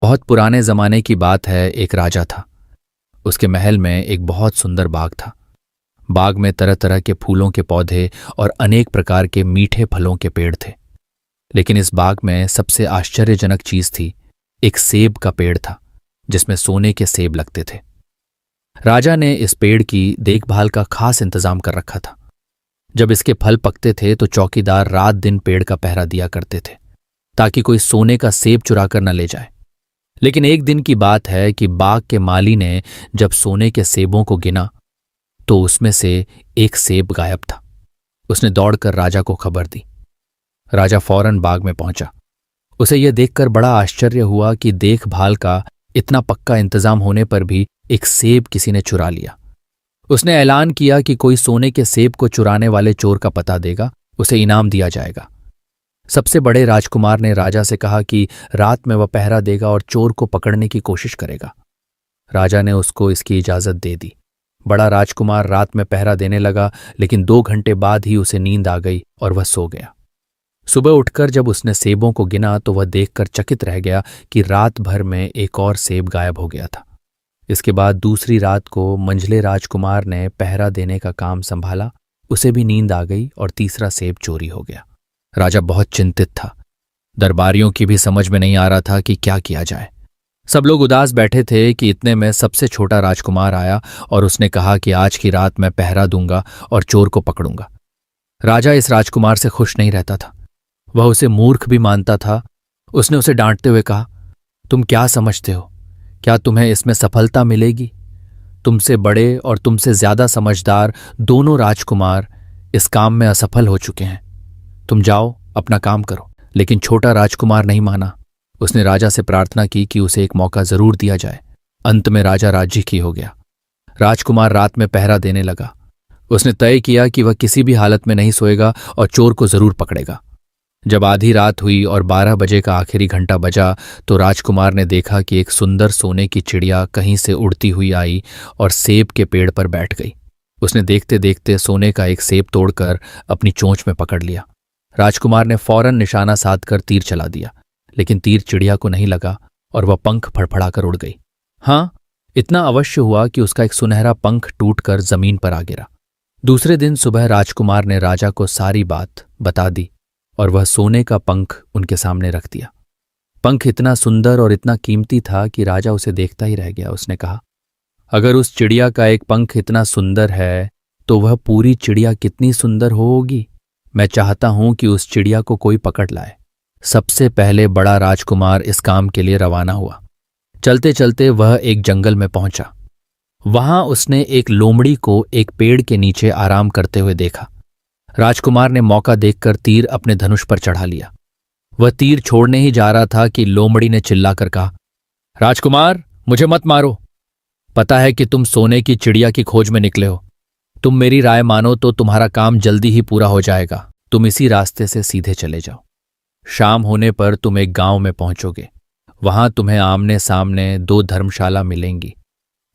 बहुत पुराने जमाने की बात है। एक राजा था। उसके महल में एक बहुत सुंदर बाग था। बाग में तरह तरह के फूलों के पौधे और अनेक प्रकार के मीठे फलों के पेड़ थे। लेकिन इस बाग में सबसे आश्चर्यजनक चीज थी, एक सेब का पेड़ था जिसमें सोने के सेब लगते थे। राजा ने इस पेड़ की देखभाल का खास इंतजाम कर रखा था। जब इसके फल पकते थे तो चौकीदार रात दिन पेड़ का पहरा दिया करते थे ताकि कोई सोने का सेब चुरा कर न ले जाए। लेकिन एक दिन की बात है कि बाग के माली ने जब सोने के सेबों को गिना तो उसमें से एक सेब गायब था। उसने दौड़कर राजा को खबर दी। राजा फौरन बाग में पहुंचा। उसे यह देखकर बड़ा आश्चर्य हुआ कि देखभाल का इतना पक्का इंतजाम होने पर भी एक सेब किसी ने चुरा लिया। उसने ऐलान किया कि कोई सोने के सेब को चुराने वाले चोर का पता देगा, उसे इनाम दिया जाएगा। सबसे बड़े राजकुमार ने राजा से कहा कि रात में वह पहरा देगा और चोर को पकड़ने की कोशिश करेगा। राजा ने उसको इसकी इजाजत दे दी। बड़ा राजकुमार रात में पहरा देने लगा, लेकिन 2 घंटे बाद ही उसे नींद आ गई और वह सो गया। सुबह उठकर जब उसने सेबों को गिना तो वह देखकर चकित रह गया कि रात भर में एक और सेब गायब हो गया था। इसके बाद दूसरी रात को मंझले राजकुमार ने पहरा देने का काम संभाला। उसे भी नींद आ गई और तीसरा सेब चोरी हो गया। राजा बहुत चिंतित था। दरबारियों की भी समझ में नहीं आ रहा था कि क्या किया जाए। सब लोग उदास बैठे थे कि इतने में सबसे छोटा राजकुमार आया और उसने कहा कि आज की रात मैं पहरा दूंगा और चोर को पकड़ूंगा। राजा इस राजकुमार से खुश नहीं रहता था। वह उसे मूर्ख भी मानता था। उसने उसे डांटते हुए कहा, तुम क्या समझते हो? क्या तुम्हें इसमें सफलता मिलेगी? तुमसे बड़े और तुमसे ज्यादा समझदार दोनों राजकुमार इस काम में असफल हो चुके हैं। तुम जाओ, अपना काम करो। लेकिन छोटा राजकुमार नहीं माना। उसने राजा से प्रार्थना की कि उसे एक मौका जरूर दिया जाए। अंत में राजा राजी की हो गया। राजकुमार रात में पहरा देने लगा। उसने तय किया कि वह किसी भी हालत में नहीं सोएगा और चोर को जरूर पकड़ेगा। जब आधी रात हुई और 12 बजे का आखिरी घंटा बजा तो राजकुमार ने देखा कि एक सुंदर सोने की चिड़िया कहीं से उड़ती हुई आई और सेब के पेड़ पर बैठ गई। उसने देखते देखते सोने का एक सेब तोड़कर अपनी चोंच में पकड़ लिया। राजकुमार ने फौरन निशाना साधकर तीर चला दिया, लेकिन तीर चिड़िया को नहीं लगा और वह पंख फड़फड़ाकर उड़ गई। हाँ, इतना अवश्य हुआ कि उसका एक सुनहरा पंख टूटकर जमीन पर आ गिरा। दूसरे दिन सुबह राजकुमार ने राजा को सारी बात बता दी और वह सोने का पंख उनके सामने रख दिया। पंख इतना सुंदर और इतना कीमती था कि राजा उसे देखता ही रह गया। उसने कहा, अगर उस चिड़िया का एक पंख इतना सुंदर है तो वह पूरी चिड़िया कितनी सुंदर होगी। मैं चाहता हूं कि उस चिड़िया को कोई पकड़ लाए। सबसे पहले बड़ा राजकुमार इस काम के लिए रवाना हुआ। चलते चलते वह एक जंगल में पहुंचा। वहां उसने एक लोमड़ी को एक पेड़ के नीचे आराम करते हुए देखा। राजकुमार ने मौका देखकर तीर अपने धनुष पर चढ़ा लिया। वह तीर छोड़ने ही जा रहा था कि लोमड़ी ने चिल्लाकर कहा, राजकुमार, मुझे मत मारो। पता है कि तुम सोने की चिड़िया की खोज में निकले हो। तुम मेरी राय मानो तो तुम्हारा काम जल्दी ही पूरा हो जाएगा। तुम इसी रास्ते से सीधे चले जाओ। शाम होने पर तुम एक गांव में पहुंचोगे। वहां तुम्हें आमने सामने 2 धर्मशाला मिलेंगी।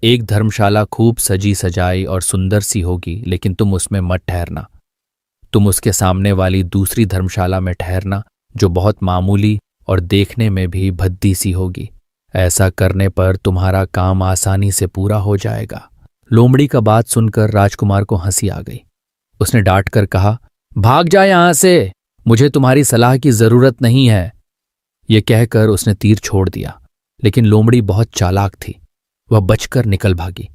एक धर्मशाला खूब सजी सजाई और सुंदर सी होगी, लेकिन तुम उसमें मत ठहरना। तुम उसके सामने वाली दूसरी धर्मशाला में ठहरना, जो बहुत मामूली और देखने में भी भद्दी सी होगी। ऐसा करने पर तुम्हारा काम आसानी से पूरा हो जाएगा। लोमड़ी का बात सुनकर राजकुमार को हंसी आ गई। उसने डांट कर कहा, भाग जा यहां से, मुझे तुम्हारी सलाह की जरूरत नहीं है। यह कहकर उसने तीर छोड़ दिया, लेकिन लोमड़ी बहुत चालाक थी। वह बचकर निकल भागी।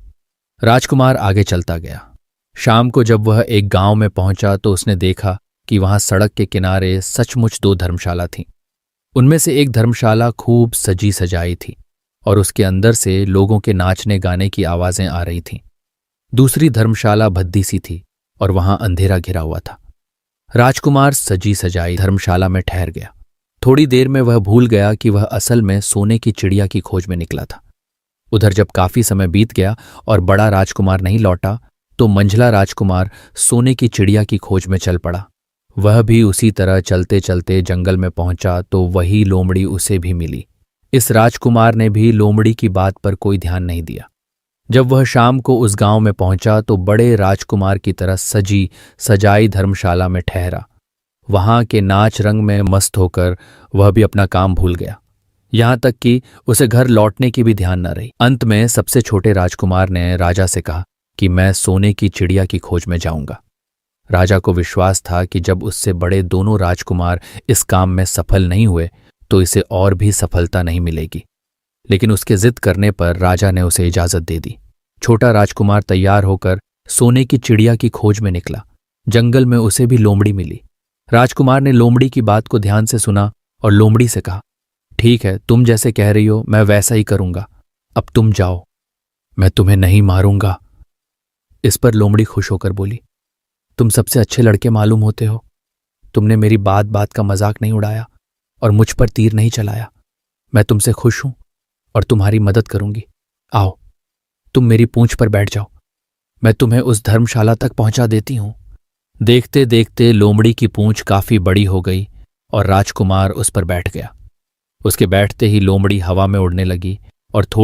राजकुमार आगे चलता गया। शाम को जब वह एक गांव में पहुंचा तो उसने देखा कि वहां सड़क के किनारे सचमुच 2 धर्मशाला थीं। उनमें से एक धर्मशाला खूब सजी सजाई थी और उसके अंदर से लोगों के नाचने गाने की आवाजें आ रही थीं। दूसरी धर्मशाला भद्दी सी थी और वहां अंधेरा घिरा हुआ था। राजकुमार सजी सजाई धर्मशाला में ठहर गया। थोड़ी देर में वह भूल गया कि वह असल में सोने की चिड़िया की खोज में निकला था। उधर जब काफी समय बीत गया और बड़ा राजकुमार नहीं लौटा तो मंझला राजकुमार सोने की चिड़िया की खोज में चल पड़ा। वह भी उसी तरह चलते चलते जंगल में पहुंचा तो वही लोमड़ी उसे भी मिली। इस राजकुमार ने भी लोमड़ी की बात पर कोई ध्यान नहीं दिया। जब वह शाम को उस गांव में पहुंचा तो बड़े राजकुमार की तरह सजी सजाई धर्मशाला में ठहरा। वहां के नाच रंग में मस्त होकर वह भी अपना काम भूल गया। यहां तक कि उसे घर लौटने की भी ध्यान न रही। अंत में सबसे छोटे राजकुमार ने राजा से कहा कि मैं सोने की चिड़िया की खोज में जाऊंगा। राजा को विश्वास था कि जब उससे बड़े दोनों राजकुमार इस काम में सफल नहीं हुए तो इसे और भी सफलता नहीं मिलेगी। लेकिन उसके जिद करने पर राजा ने उसे इजाजत दे दी। छोटा राजकुमार तैयार होकर सोने की चिड़िया की खोज में निकला। जंगल में उसे भी लोमड़ी मिली। राजकुमार ने लोमड़ी की बात को ध्यान से सुना और लोमड़ी से कहा, ठीक है, तुम जैसे कह रही हो मैं वैसा ही करूंगा। अब तुम जाओ, मैं तुम्हें नहीं मारूंगा। इस पर लोमड़ी खुश होकर बोली, तुम सबसे अच्छे लड़के मालूम होते हो। तुमने मेरी बात बात का मजाक नहीं उड़ाया और मुझ पर तीर नहीं चलाया। मैं तुमसे खुश हूं और तुम्हारी मदद करूंगी। आओ, तुम मेरी पूंछ पर बैठ जाओ, मैं तुम्हें उस धर्मशाला तक पहुंचा देती हूं। देखते देखते लोमड़ी की पूंछ काफी बड़ी हो गई और राजकुमार उस पर बैठ गया। उसके बैठते ही लोमड़ी हवा में उड़ने लगी और थोड़ी